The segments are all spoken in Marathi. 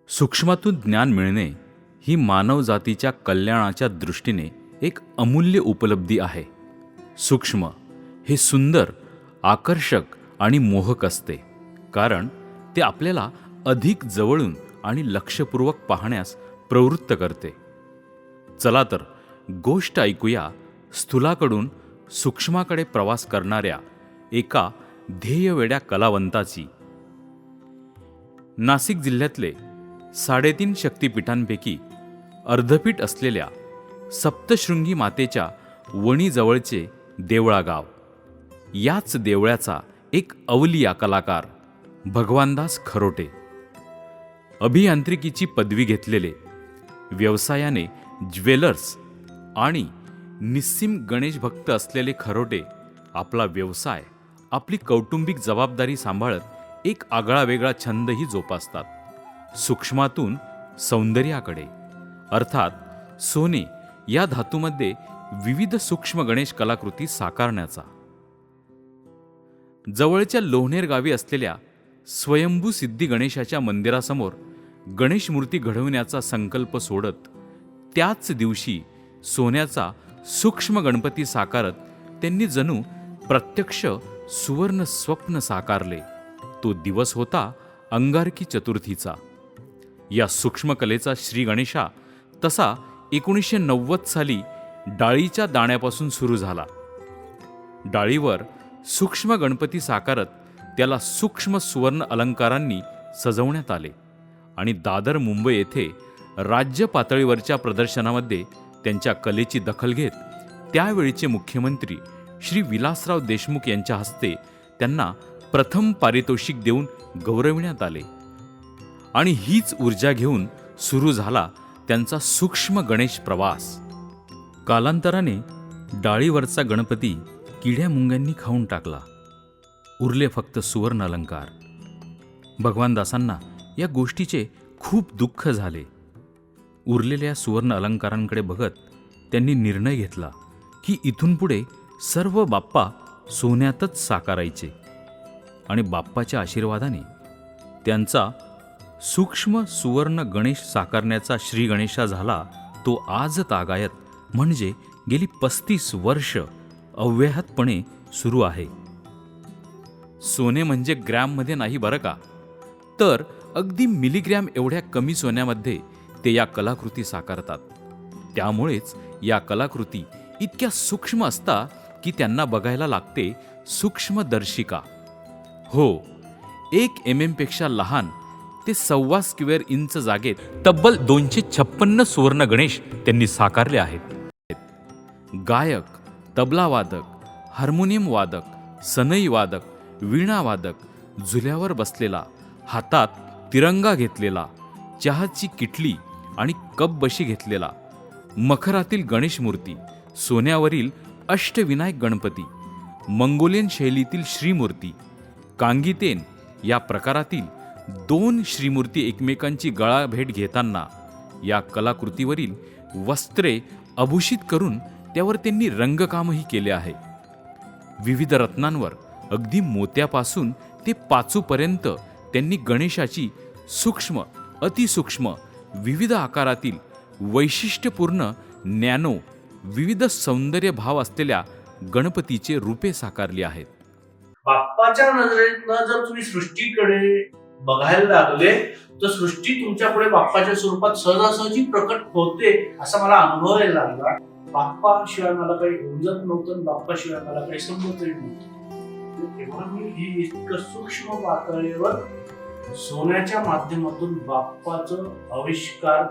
सूक्ष्मातून ज्ञान मिळणे ही मानवजातीच्या कल्याणाच्या दृष्टीने एक अमूल्य उपलब्धी आहे. सूक्ष्म हे सुंदर, आकर्षक आणि मोहक असते, कारण ते आपल्याला अधिक जवळून आणि लक्षपूर्वक पाहण्यास प्रवृत्त करते. चला तर गोष्ट ऐकूया स्थूलाकडून सूक्ष्माकडे प्रवास करणाऱ्या एका ध्येयवेड्या कलावंताची. नाशिक जिल्ह्यातले 3.5 शक्तिपीठांपैकी अर्धपीठ असलेल्या सप्तशृंगी मातेच्या वणीजवळचे देवळा गाव. याच देवळाचा एक अवलिया कलाकार भगवानदास खरोटे. अभियांत्रिकीची पदवी घेतलेले, व्यवसायाने ज्वेलर्स आणि निस्सीम गणेश भक्त असलेले खरोटे आपला व्यवसाय, आपली कौटुंबिक जबाबदारी सांभाळत एक आगळावेगळा छंदही जोपासतात. सूक्ष्मातून सौंदर्याकडे, अर्थात सोने या धातूमध्ये विविध सूक्ष्म गणेश कलाकृती साकारण्याचा. जवळच्या लोहनेर गावी असलेल्या स्वयंभू सिद्धी गणेशाच्या मंदिरासमोर गणेश मूर्ती घडवण्याचा संकल्प सोडत त्याच दिवशी सोन्याचा सूक्ष्म गणपती साकारत त्यांनी जणू प्रत्यक्ष सुवर्ण स्वप्न साकारले. तो दिवस होता अंगारकी चतुर्थीचा. या सूक्ष्म कलेचा श्री गणेशा तसा 1990 साली डाळीच्या दाण्यापासून सुरू झाला. डाळीवर सूक्ष्म गणपती साकारत त्याला सूक्ष्म सुवर्ण अलंकारांनी सजवण्यात आले आणि दादर, मुंबई येथे राज्य पातळीवरच्या प्रदर्शनामध्ये त्यांच्या कलेची दखल घेत त्यावेळीचे मुख्यमंत्री श्री विलासराव देशमुख यांच्या हस्ते त्यांना प्रथम पारितोषिक देऊन गौरविण्यात आले. आणि हीच ऊर्जा घेऊन सुरू झाला त्यांचा सूक्ष्म गणेश प्रवास. कालांतराने डाळीवरचा गणपती किड्या मुंग्यांनी खाऊन टाकला. उरले फक्त सुवर्ण अलंकार. भगवानदासांना या गोष्टीचे खूप दुःख झाले. उरलेल्या सुवर्ण अलंकारांकडे बघत त्यांनी निर्णय घेतला की इथून पुढे सर्व बाप्पा सोन्यातच साकारायचे. आणि बाप्पाच्या आशीर्वादाने त्यांचा सूक्ष्म सुवर्ण गणेश साकारण्याचा श्री गणेशा झाला तो आज तागायत, म्हणजे गेली 35 वर्ष अव्याहतपणे सुरू आहे. सोने म्हणजे ग्रॅममध्ये नाही बरं का, तर अगदी मिलीग्रॅम एवढ्या कमी सोन्यामध्ये ते या कलाकृती साकारतात. त्यामुळेच या कलाकृती इतक्या सूक्ष्म असतात की त्यांना बघायला लागते सूक्ष्मदर्शिका. हो, 1 mm पेक्षा लहान ते 1.25 स्क्वेअर इंच जागेत तब्बल 256 सुवर्ण गणेश त्यांनी साकारले आहेत. गायक, तबलावादक, हार्मोनियम वादक, सनई वादक, वीणा वादक, झुल्यावर बसलेला, हातात तिरंगा घेतलेला, चहाची किटली आणि कप बशी घेतलेला, मखरातील गणेश मूर्ती, सोन्यावरील अष्टविनायक गणपती, मंगोलियन शैलीतील श्रीमूर्ती, कांगीतेन या प्रकारातील 2 श्रीमूर्ती एकमेकांची गळाभेट घेताना या कलाकृतीवरील वस्त्रे आभूषित करून त्यावर त्यांनी रंगकामही केले आहे. विविध रत्नांवर अगदी मोत्यापासून ते पाचूपर्यंत त्यांनी गणेशाची सूक्ष्म, अतिसूक्ष्म, विविध आकारातील वैशिष्ट्यपूर्ण नॅनो विविध सौंदर्य भाव असलेल्या गणपतीचे रूपे साकारली आहेत. बाप्पाच्या नजरेतनं जर तुम्ही सृष्टीकडे बघायला लागले तर सृष्टी तुमच्यापुढे बाप्पाच्या स्वरूपात सहजासहजी प्रकट होते असा मला अनुभव यायला लागला. बाप्पाशिवाय मला काही उमजत नव्हतं, बाप्पाशिवाय मला काही समजतही नव्हतं. तेव्हा मी हे इतकं सूक्ष्म पातळीवर सोन्याच्या माध्यमातून बाप्पाचं आविष्कार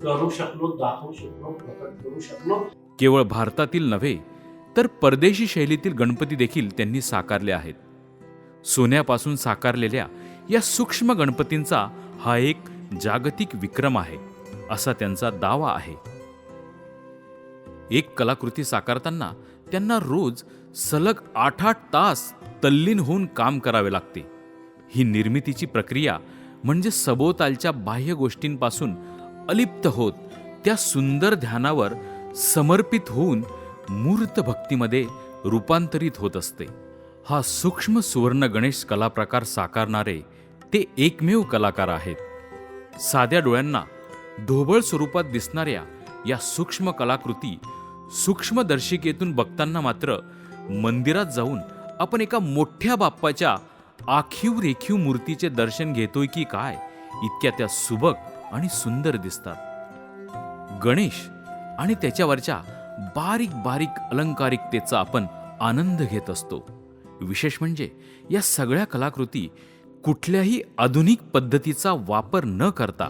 करू शकलो, दाखवू शकलो, प्रकट करू शकलो. केवळ भारतातील नव्हे तर परदेशी शैलीतील गणपती देखील त्यांनी साकारले आहेत. सोन्यापासून साकारलेल्या या सूक्ष्म गणपतींचा हा एक जागतिक विक्रम आहे असा त्यांचा दावा आहे. एक कलाकृती साकारताना त्यांना रोज सलग 8-8 तास तल्लीन होऊन काम करावे लागते. ही निर्मितीची प्रक्रिया म्हणजे सभोवतालच्या बाह्य गोष्टींपासून अलिप्त होत त्या सुंदर ध्यानावर समर्पित होऊन मूर्त भक्तीमध्ये रूपांतरित होत असते. हा सूक्ष्म सुवर्ण गणेश कलाप्रकार साकारणारे ते एकमेव कलाकार आहेत. साध्या डोळ्यांना ढोबळ स्वरूपात दिसणाऱ्या या सूक्ष्म कलाकृती सूक्ष्मदर्शिकेतून बघताना मात्र मंदिरात जाऊन आपण एका मोठ्या बाप्पाच्या आखीव रेखीव मूर्तीचे दर्शन घेतोय की काय, इतक्या त्या सुबक आणि सुंदर दिसतात. गणेश आणि त्याच्यावरच्या बारीक बारीक अलंकारिकतेचा आपण आनंद घेत असतो. विशेष म्हणजे या सगळ्या कलाकृती कुठल्याही आधुनिक पद्धतीचा वापर न करता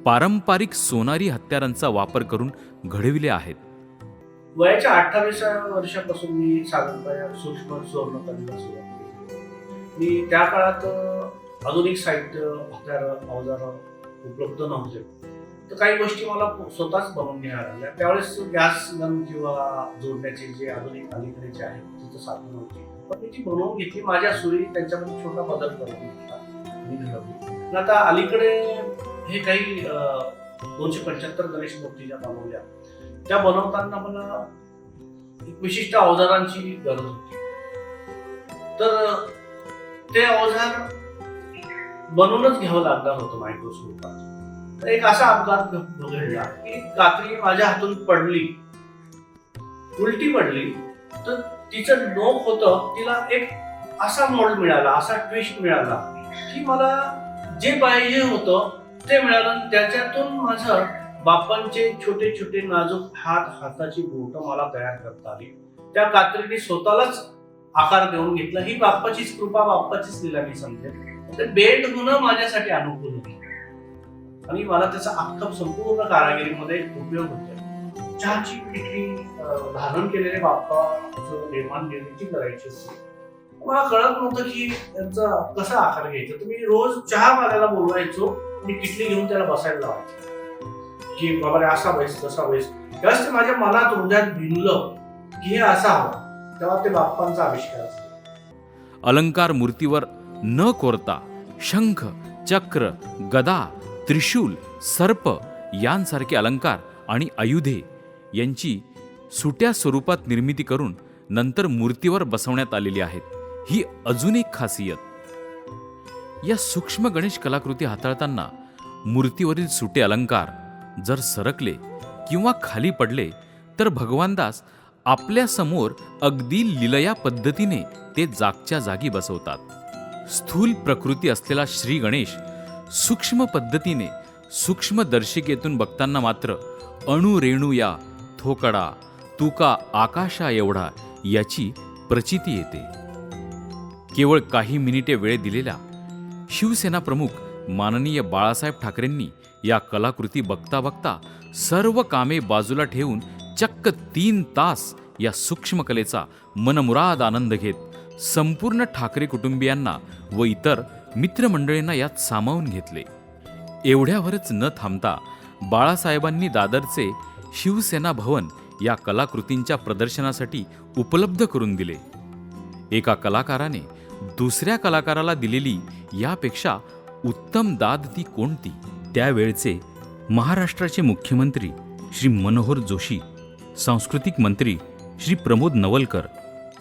पारंपरिक सोनारी हत्यारांचा वापर करून घडविल्या आहेत. वयाच्या 28व्या वर्षापासून मी साधारणतः सूक्ष्म स्वर्णकलेला सुरुवात केली. मी त्या काळात आधुनिक साहित्य, हत्यार, अवजार उपलब्ध नव्हते, तर काही गोष्टी मला स्वतःच बनवून घ्यायला लागल्या. त्यावेळेस गॅस गन किंवा जोडण्याचे जे आधुनिक अलीकडेचे आहेत तिथं साधनं होती, पण मी ती बनवून घेतली. माझ्या सुरी त्यांच्यामध्ये छोटा बदल करून घेतला आणि घडवली. आता अलीकडे हे काही 275 गणेश मूर्ती ज्या बनवल्या, त्या बनवताना मला एक विशिष्ट अवजारांची गरज होती. तर ते अवजार बनवूनच घ्यावं लागणार होतं मायक्रो स्वरूपात. एक असा अपघात घडला की कात्री माझ्या हातून पडली, उलटी पडली. तर तिचं नोक होतं, तिला एक असा मोल्ड मिळाला, असा ट्विस्ट मिळाला की मला जे पाहिजे होतं ते मिळालं. त्याच्यातून माझं बाप्पांचे छोटे छोटे नाजूक हाताची बोटं मला तयार करता आली. त्या कात्रीने स्वतःलाच आकार देऊन घेतला. ही बाप्पाचीच कृपा, बाप्पाचीच लीला मी समजेल. ते बेंड होणं माझ्यासाठी अनुकूल होती आणि मला त्याचा अख्खा संपूर्ण कारागिरीमध्ये उपयोग होतो. चहाची पिठी धारण केलेले बाप्पाचं निर्मिती करायची होती. मला कळत नव्हतं की त्यांचा कसा आकार घ्यायचा. तुम्ही रोज चहा पाण्याला बोलवायचो आणि किटली घेऊन त्याला बसायला लावायचं की बाबा रे असा बैस तसा बैस. त्यावेळेस ते माझ्या मनात हृदयात भिनलं की हे असा हवा. तेव्हा ते बाप्पांचा आविष्कार असतो. अलंकार मूर्तीवर न कोरता शंख, चक्र, गदा, त्रिशूल, सर्प यांसारखे अलंकार आणि आयुधे यांची सुट्या स्वरूपात निर्मिती करून नंतर मूर्तीवर बसवण्यात आलेली आहेत. ही अजून एक खासियत. या सूक्ष्म गणेश कलाकृती हाताळताना मूर्तीवरील सुटे अलंकार जर सरकले किंवा खाली पडले तर भगवानदास आपल्या समोर अगदी लीलया पद्धतीने ते जागच्या जागी बसवतात. स्थूल प्रकृती असलेला श्री गणेश सूक्ष्म पद्धतीने सूक्ष्मदर्शिकेतून बघताना मात्र अणुरेणू या थोकडा तुका आकाशा एवढा याची प्रचिती येते. केवळ काही मिनिटे वेळ दिलेल्या शिवसेना प्रमुख माननीय बाळासाहेब ठाकरेंनी या कलाकृती बघता बघता सर्व कामे बाजूला ठेवून चक्क 3 तास या सूक्ष्म कलेचा मनमुराद आनंद घेत संपूर्ण ठाकरे कुटुंबियांना व इतर मित्रमंडळींना यात सामावून घेतले. एवढ्यावरच न थांबता बाळासाहेबांनी दादरचे शिवसेना भवन या कलाकृतींच्या प्रदर्शनासाठी उपलब्ध करून दिले. एका कलाकाराने दुसऱ्या कलाकाराला दिलेली यापेक्षा उत्तम दाद ती कोणती? त्यावेळचे महाराष्ट्राचे मुख्यमंत्री श्री मनोहर जोशी, सांस्कृतिक मंत्री श्री प्रमोद नवलकर,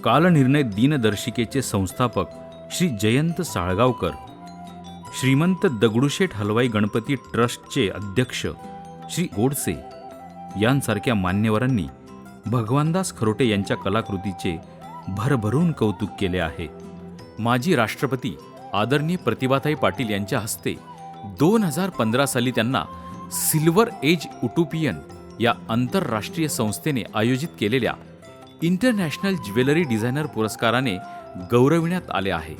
कालनिर्णय दिनदर्शिकेचे संस्थापक श्री जयंत साळगावकर, श्रीमंत दगडूशेठ हलवाई गणपती ट्रस्टचे अध्यक्ष श्री गोडसे यांसारख्या मान्यवरांनी भगवानदास खरोटे यांच्या कलाकृतीचे भरभरून कौतुक केले आहे. माजी राष्ट्रपती आदरणीय प्रतिभाताई पाटील यांच्या हस्ते 2015 साली त्यांना सिल्वर एज उटोपियन या आंतरराष्ट्रीय संस्थेने आयोजित केलेल्या इंटरनॅशनल ज्वेलरी डिझायनर पुरस्काराने गौरविण्यात आले आहे.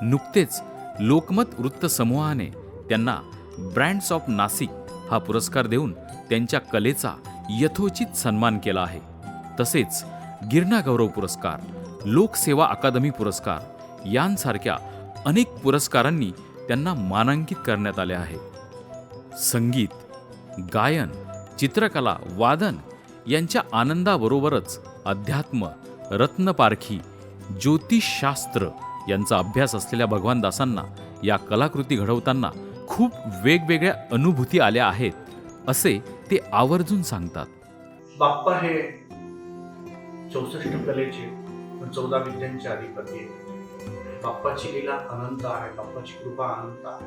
नुकतेच लोकमत वृत्तसमूहाने त्यांना ब्रँड्स ऑफ नाशिक हा पुरस्कार देऊन त्यांच्या कलेचा यथोचित सन्मान केला आहे. तसेच गिरणा गौरव पुरस्कार, लोकसेवा अकादमी पुरस्कार यांसारख्या अनेक पुरस्कारांनी त्यांना मानांकित करण्यात आले आहे. संगीत, गायन, चित्रकला, वादन यांच्या आनंदाबरोबरच अध्यात्म, रत्नपारखी, ज्योतिषशास्त्र यांचा अभ्यास असलेल्या भगवानदासांना या कलाकृती घडवताना खूप वेगवेगळ्या अनुभूती आल्या आहेत, असे ते आवर्जून सांगतात. बाप्पा हे 64 कलेचे 14 विद्यांचे अधिपती. बाप्पाची लीला अनंत आहे, बाप्पाची कृपा अनंत आहे.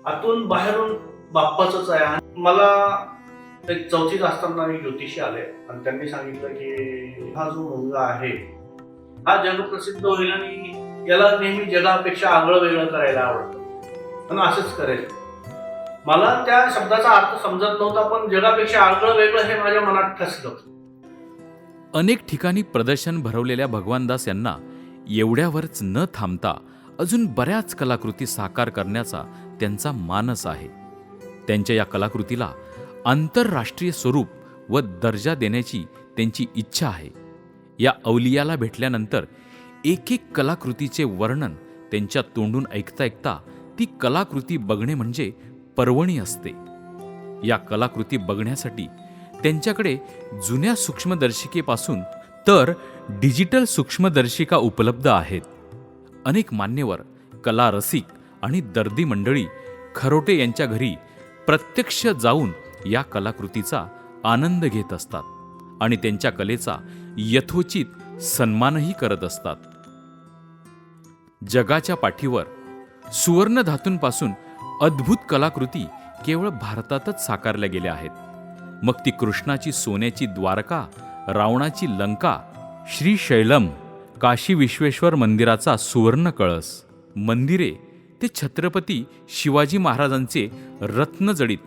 आतून बाहेरून बाप्पाचंच आहे. आणि मला एक 4थीत असताना एक ज्योतिषी आले आणि त्यांनी सांगितलं की हा जो मुलगा आहे हा जगप्रसिद्ध होईल आणि याला नेहमी जगापेक्षा आगळं वेगळं करायला आवडतं आणि असंच करेल. मला त्या शब्दाचा अर्थ समजत नव्हता, पण जगापेक्षा आगळं वेगळं हे माझ्या मनात ठसलं. अनेक ठिकाणी प्रदर्शन भरवलेल्या भगवानदास यांना एवढ्यावरच न थांबता अजून बऱ्याच कलाकृती साकार करण्याचा त्यांचा मानस आहे. त्यांच्या या कलाकृतीला आंतरराष्ट्रीय स्वरूप व दर्जा देण्याची त्यांची इच्छा आहे. या अवलियाला भेटल्यानंतर एक एक कलाकृतीचे वर्णन त्यांच्या तोंडून ऐकता ऐकता ती कलाकृती बघणे म्हणजे पर्वणी असते. या कलाकृती बघण्यासाठी त्यांच्याकडे जुन्या सूक्ष्मदर्शिकेपासून तर डिजिटल सूक्ष्मदर्शिका उपलब्ध आहेत. अनेक मान्यवर, कला रसिक आणि दर्दी मंडळी खरोटे यांच्या घरी प्रत्यक्ष जाऊन या कलाकृतीचा आनंद घेत असतात आणि त्यांच्या कलेचा यथोचित सन्मानही करत असतात. जगाच्या पाठीवर सुवर्ण धातूंपासून अद्भुत कलाकृती केवळ भारतातच साकारल्या गेल्या आहेत. मग ती कृष्णाची सोन्याची द्वारका, रावणाची लंका, श्रीशैलम, काशी विश्वेश्वर मंदिराचा सुवर्ण कळस, मंदिरे ते छत्रपती शिवाजी महाराजांचे रत्नजडित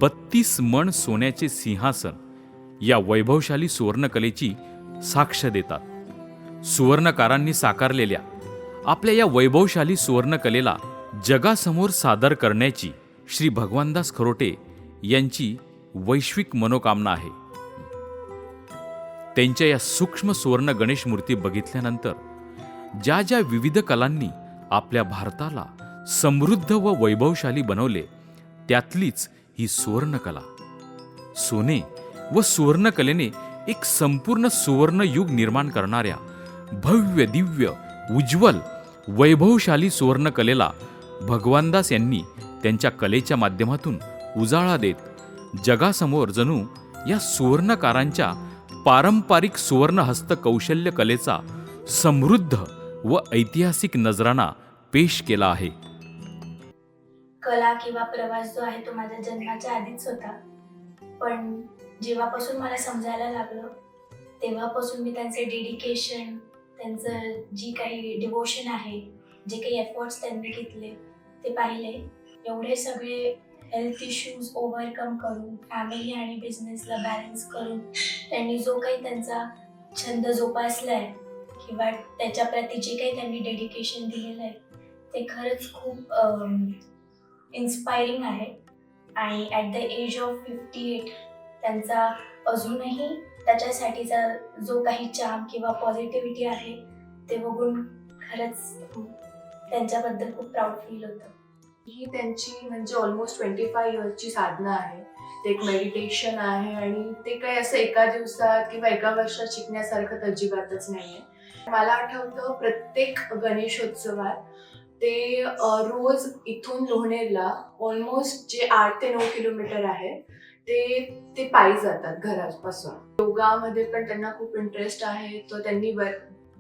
32 मण सोन्याचे सिंहासन या वैभवशाली सुवर्णकलेची साक्ष देतात. सुवर्णकारांनी साकारलेल्या आपल्या या वैभवशाली सुवर्णकलेला जगासमोर सादर करण्याची श्री भगवानदास खरोटे यांची वैश्विक मनोकामना आहे. त्यांच्या या सूक्ष्म सुवर्ण गणेश मूर्ती बघितल्यानंतर ज्या ज्या विविध कलांनी आपल्या भारताला समृद्ध व वैभवशाली बनवले, त्यातलीच ही सुवर्णकला. सोने व सुवर्णकलेने एक संपूर्ण सुवर्ण युग निर्माण करणाऱ्या भव्य, दिव्य, उज्ज्वल, वैभवशाली सुवर्णकलेला भगवानदास यांनी त्यांच्या कलेच्या माध्यमातून उजाळा देत जगासमोर जणू या सुवर्णकारांच्या पारंपरिक सुवर्ण हस्तकौशल्य कलेचा समृद्ध व ऐतिहासिक नजराणा पेश केला आहे. कला किंवा प्रवास जो आहे तो माझ्या जन्माच्या आधीच होता, पण जेव्हापासून मला समजायला लागलं तेव्हापासून मी त्यांचे डेडिकेशन, त्यांचं जी काही डिवोशन आहे, जे काही एफर्ट्स त्यांनी घेतले ते पाहिले. एवढे सगळे हेल्थ इश्यूज ओव्हरकम करून, फॅमिली आणि बिझनेसला बॅलन्स करून त्यांनी जो काही त्यांचा छंद जोपासला आहे किंवा त्याच्याप्रती जे काही त्यांनी डेडिकेशन दिलेलं आहे ते खरंच खूप इन्स्पायरिंग आहे. आणि ॲट द एज ऑफ 58 त्यांचा अजूनही त्याच्यासाठीचा जो काही चार्म किंवा पॉझिटिव्हिटी आहे ते बघून खरंच त्यांच्याबद्दल खूप प्राऊड फील होतं. ही त्यांची म्हणजे ऑलमोस्ट 25 इयर्सची साधना आहे. ते एक मेडिटेशन आहे आणि ते काही असं एका दिवसात किंवा एका वर्षात शिकण्यासारखं अजिबातच नाही आहे. मला आठवतं प्रत्येक गणेशोत्सवात ते रोज इथून लोणेरला ऑलमोस्ट जे 8 ते 9 किलोमीटर आहे ते पायी जातात घरापासून. योगामध्ये पण त्यांना खूप इंटरेस्ट आहे, तो त्यांनी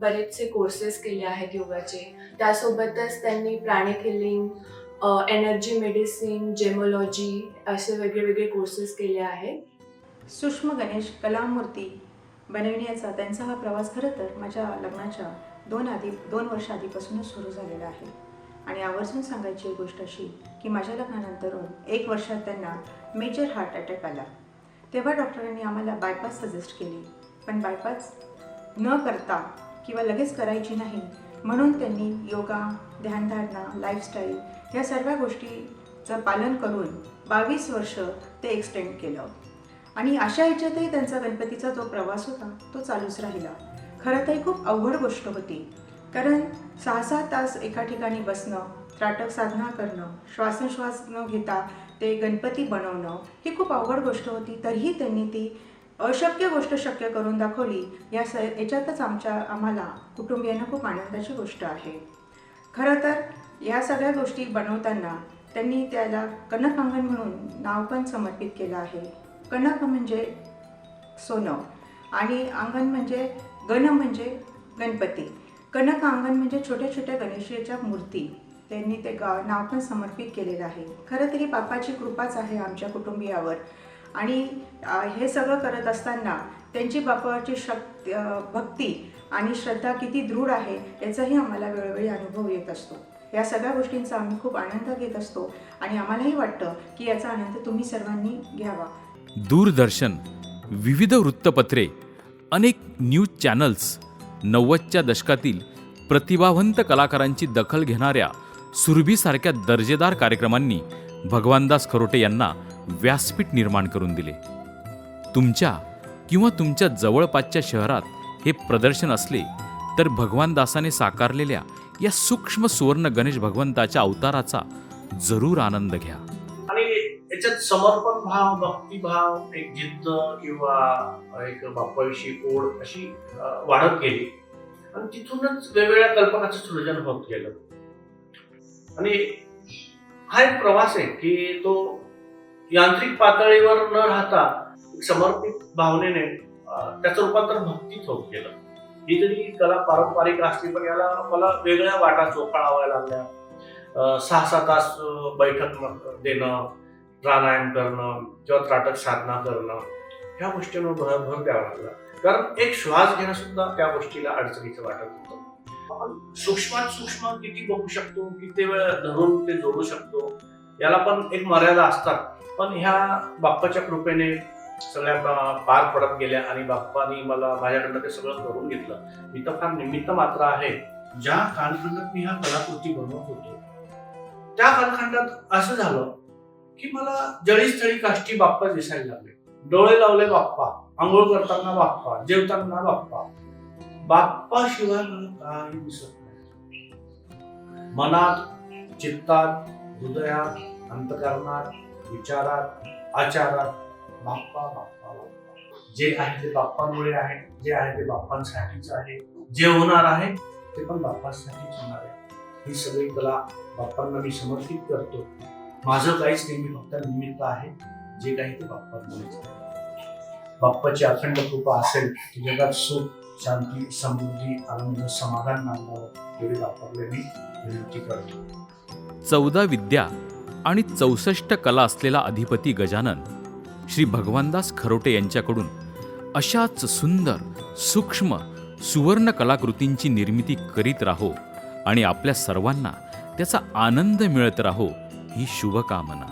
बरेचसे कोर्सेस केले आहेत योगाचे. त्यासोबतच त्यांनी प्राणिक हिलिंग, एनर्जी मेडिसिन, जेमोलॉजी असे वेगळे कोर्सेस केले आहेत. सूक्ष्म गणेश कलामूर्ती बनविण्याचा त्यांचा हा प्रवास खरं तर माझ्या लग्नाच्या 2 वर्ष आधीपासूनच सुरू झालेला आहे. आणि आवर्जून सांगायची एक गोष्ट अशी की माझ्या लग्नानंतरून 1 वर्षात त्यांना मेजर हार्ट अटॅक आला. तेव्हा डॉक्टरांनी आम्हाला बायपास सजेस्ट केली, पण बायपास न करता किंवा लगेच करायची नाही म्हणून त्यांनी योगा, ध्यानधारणा, लाईफस्टाईल या सर्व गोष्टीचं पालन करून 22 वर्ष ते एक्सटेंड केलं. आणि अशा ह्याच्यातही त्यांचा गणपतीचा जो प्रवास होता तो चालूच राहिला. खरं तर खूप अवघड गोष्ट होती, कारण 6-6 तास एका ठिकाणी बसणं, त्राटक साधना करणं, श्वासोश्वास न घेता ते गणपती बनवणं ही खूप अवघड गोष्ट होती. तरीही त्यांनी ती अशक्य गोष्ट शक्य करून दाखवली. याच्यातच आम्हाला कुटुंबियांना खूप आनंदाची गोष्ट आहे. खरं तर या सगळ्या गोष्टी बनवताना त्यांनी त्याला कनक अंगण म्हणून नाव पण समर्पित केलं आहे. कनक म्हणजे सोनं आणि अंगण म्हणजे गण म्हणजे गणपती. कनक अंगण म्हणजे छोट्या छोट्या गणेशाच्या मूर्ती त्यांनी ते नाव पण समर्पित केलेलं आहे. खरं तरी बाप्पाची कृपाच आहे आमच्या कुटुंबियावर. आणि हे सगळं करत असताना त्यांची बाप्पाची भक्ती आणि श्रद्धा किती दृढ आहे याचाही आम्हाला वेळोवेळी अनुभव येत असतो. या सगळ्या गोष्टींचा आम्ही खूप आनंद घेत असतो आणि आम्हालाही वाटतं की याचा आनंद तुम्ही सर्वांनी घ्यावा. दूरदर्शन, विविध वृत्तपत्रे, अनेक न्यूज चॅनल्स, 90च्या दशकातील प्रतिभावंत कलाकारांची दखल घेणाऱ्या सुरभीसारख्या दर्जेदार कार्यक्रमांनी भगवानदास खरोटे यांना व्यासपीठ निर्माण करून दिले. तुमच्या किंवा तुमच्या जवळपासच्या शहरात हे प्रदर्शन असले तर भगवानदासाने साकारलेल्या या सूक्ष्म सुवर्ण गणेश भगवंताच्या अवताराचा जरूर आनंद घ्या. आणि याच्यात समर्पण भाव, भक्तिभाव, एक जिद्द किंवा एक बाप्पाविषयी ओढ अशी वाढत गेली आणि तिथूनच वेगवेगळ्या कल्पनाचं सृजन होत गेलं. आणि हा एक प्रवास आहे की तो यांत्रिक पातळीवर न राहता समर्पित भावनेने त्याचं रूपांतर भक्तीत होत गेलं. ही जरी कला पारंपरिक असली पण याला मला वेगळ्या वाटा चोखाळाव्या लागल्या. 6-6 तास बैठक देणं, प्राणायाम करणं किंवा त्राटक साधना करणं, ह्या गोष्टींवर भर द्यावा लागला. कारण एक श्वास घेणं सुद्धा त्या गोष्टीला अडचणीचं वाटत होतं. आपण सूक्ष्मात सूक्ष्म किती बघू शकतो, किती वेळ धरून ते जोडू शकतो, याला पण एक मर्यादा असतात. पण ह्या बाप्पाच्या कृपेने सगळ्या पार पडत गेल्या आणि बाप्पानी मला माझ्याकडनं ते सगळं करून घेतलं. मी तर फार निमित्त मात्र आहे. ज्या कालखंडात मी ह्या कलाकृती बनवत होतो त्या कालखंडात असं झालं की मला जळीस्थळी काष्टी बाप्पा दिसायला लागले. डोळे लावले बाप्पा, आंघोळ करताना बाप्पा, जेवताना बाप्पा. बाप्पा शिवाय मला काही दिसत नाही. मनात, चित्तात, हृदयात, अंतकरणात, विचारात, आचारात बाप्पा बाप्पा बाप्पा. जे आहे ते बाप्पांमुळे आहे, जे आहे ते बाप्पांसाठीच आहे, जे होणार आहे ते पण बाप्पांसाठीच होणार आहे. ही सगळी कला बाप्पांना मी समर्पित करतो. माझं काहीच नाही, मी फक्त निमित्त आहे. जे काही ते बाप्पांमुळेच आहे. बाप्पाची अखंड कृपा असेल की जगात सुख, शांती, समृद्धी, आनंद, समाधान नांदावं एवढी बाप्पाकडे मी विनंती करतो. 14 विद्या आणि 64 कला असलेला अधिपती गजानन श्री भगवानदास खरोटे यांच्याकडून अशाच सुंदर, सूक्ष्म, सुवर्ण कलाकृतींची निर्मिती करीत राहो आणि आपल्या सर्वांना त्याचा आनंद मिळत राहो ही शुभकामना.